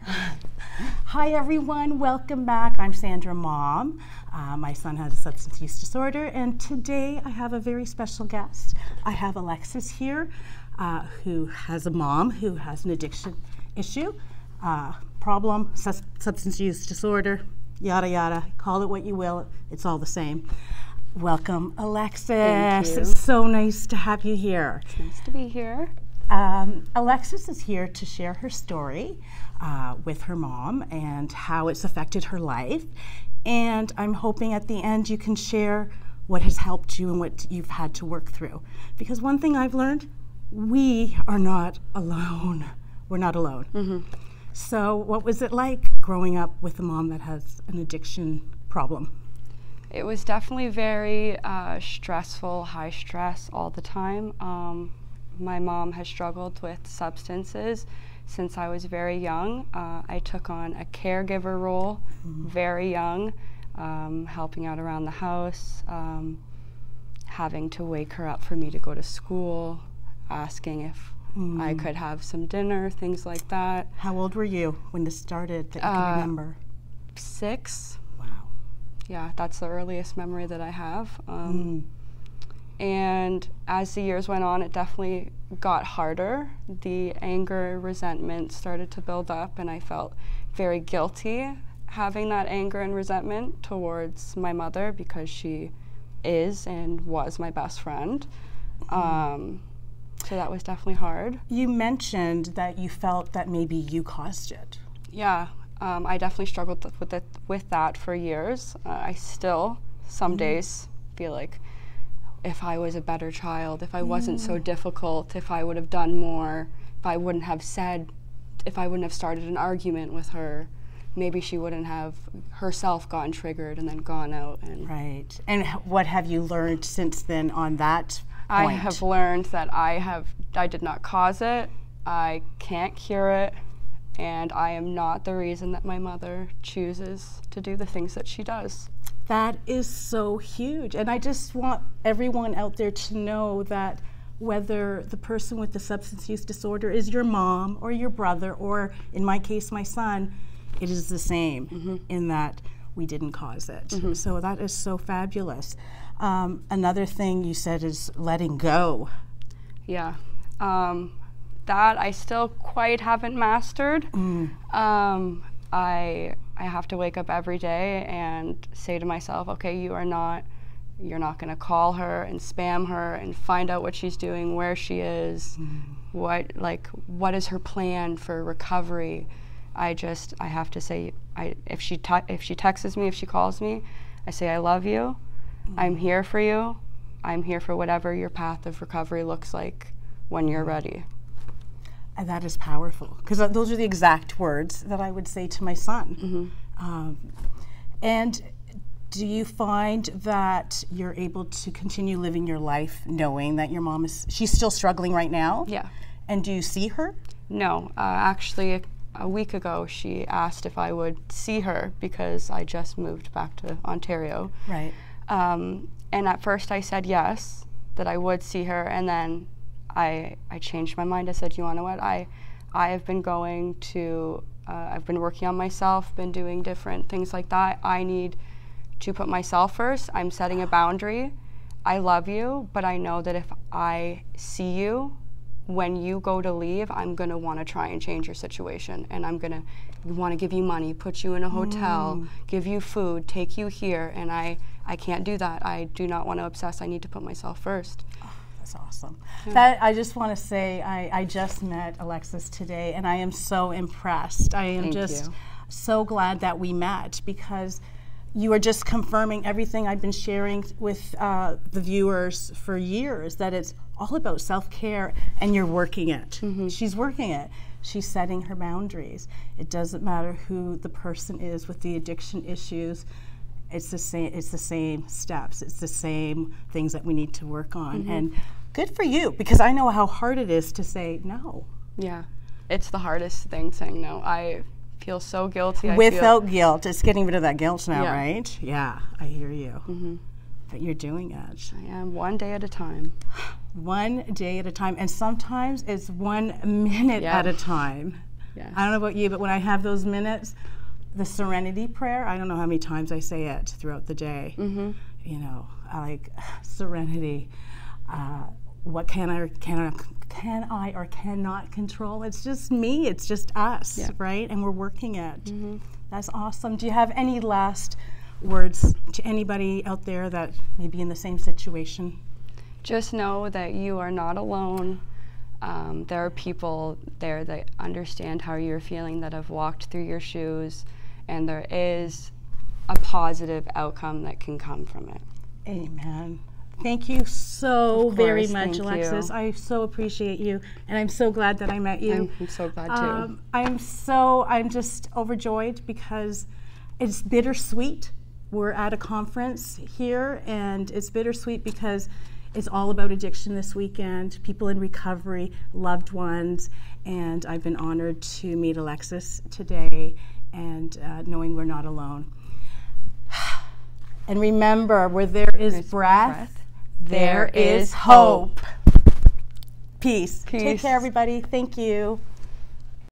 Hi everyone, welcome back. I'm Sandra, mom. My son has a substance use disorder, and today I have a very special guest. I have Alexus here, who has a mom who has an addiction issue, problem, substance use disorder, yada yada. Call it what you will, it's all the same. Welcome, Alexus. Thank you. It's so nice to have you here. It's nice to be here. Alexus is here to share her story with her mom and how it's affected her life. And I'm hoping at the end you can share what has helped you and what you've had to work through. Because one thing I've learned, we are not alone. We're not alone. Mm-hmm. So what was it like growing up with a mom that has an addiction problem? It was definitely very stressful, high stress all the time. My mom has struggled with substances since I was very young. I took on a caregiver role very young, helping out around the house, having to wake her up for me to go to school, asking if I could have some dinner, things like that. How old were you when this started that you can remember? 6. Wow. Yeah, that's the earliest memory that I have. And as the years went on, it definitely got harder. The anger, resentment started to build up, and I felt very guilty having that anger and resentment towards my mother because she is and was my best friend. So that was definitely hard. You mentioned that you felt that maybe you caused it. Yeah, I definitely struggled with that for years. I still, some days, feel like if I was a better child, if I wasn't so difficult, if I would have done more, if I wouldn't have started an argument with her, maybe she wouldn't have herself gotten triggered and then gone out. And right. And what have you learned since then on that point? I have learned that I did not cause it, I can't cure it, and I am not the reason that my mother chooses to do the things that she does. That is so huge. And I just want everyone out there to know that whether the person with the substance use disorder is your mom or your brother, or in my case, my son, it is the same in that we didn't cause it. So that is so fabulous. Another thing you said is letting go. Yeah. That I still quite haven't mastered. I have to wake up every day and say to myself, okay, you're not going to call her and spam her and find out what she's doing, where she is, what is her plan for recovery. I have to say, if she texts me, if she calls me, I say, I love you, I'm here for you, I'm here for whatever your path of recovery looks like when you're ready. And that is powerful, because those are the exact words that I would say to my son. And do you find that you're able to continue living your life knowing that your mom she's still struggling right now? Yeah. And do you see her? No, actually a week ago she asked if I would see her because I just moved back to Ontario. Right. And at first I said yes, that I would see her, and then I changed my mind. I said, you want to know what? I have been going to, I've been working on myself, been doing different things like that. I need to put myself first. I'm setting a boundary. I love you, but I know that if I see you, when you go to leave, I'm going to want to try and change your situation. And I'm going to want to give you money, put you in a hotel, give you food, take you here. And I can't do that. I do not want to obsess. I need to put myself first. That's awesome. Yeah. I just want to say I just met Alexus today, and I am so impressed. I am just so glad that we met, because you are just confirming everything I've been sharing with the viewers for years, that it's all about self-care, and you're working it. She's working it. She's setting her boundaries. It doesn't matter who the person is with the addiction issues. It's the same steps. It's the same things that we need to work on. And good for you, because I know how hard it is to say no. Yeah, it's the hardest thing, saying no. I feel so guilty. Without guilt. It's getting rid of that guilt now, right? Yeah, I hear you. But you're doing it. I am, one day at a time. One day at a time. And sometimes it's 1 minute at a time. Yes. I don't know about you, but when I have those minutes, the serenity prayer, I don't know how many times I say it throughout the day. Mm-hmm. You know, I like serenity. What can I or cannot control? It's just me. It's just us, right? And we're working it. Mm-hmm. That's awesome. Do you have any last words to anybody out there that may be in the same situation? Just know that you are not alone. There are people there that understand how you're feeling, that have walked through your shoes, and there is a positive outcome that can come from it. Amen. Thank you so very much, Alexus. I so appreciate you, and I'm so glad that I met you. I'm so glad too. I'm just overjoyed because it's bittersweet. We're at a conference here, and it's bittersweet because it's all about addiction this weekend, people in recovery, loved ones, and I've been honored to meet Alexus today and knowing we're not alone. And remember, where there is breath, there is hope. Peace. Take care, everybody. Thank you.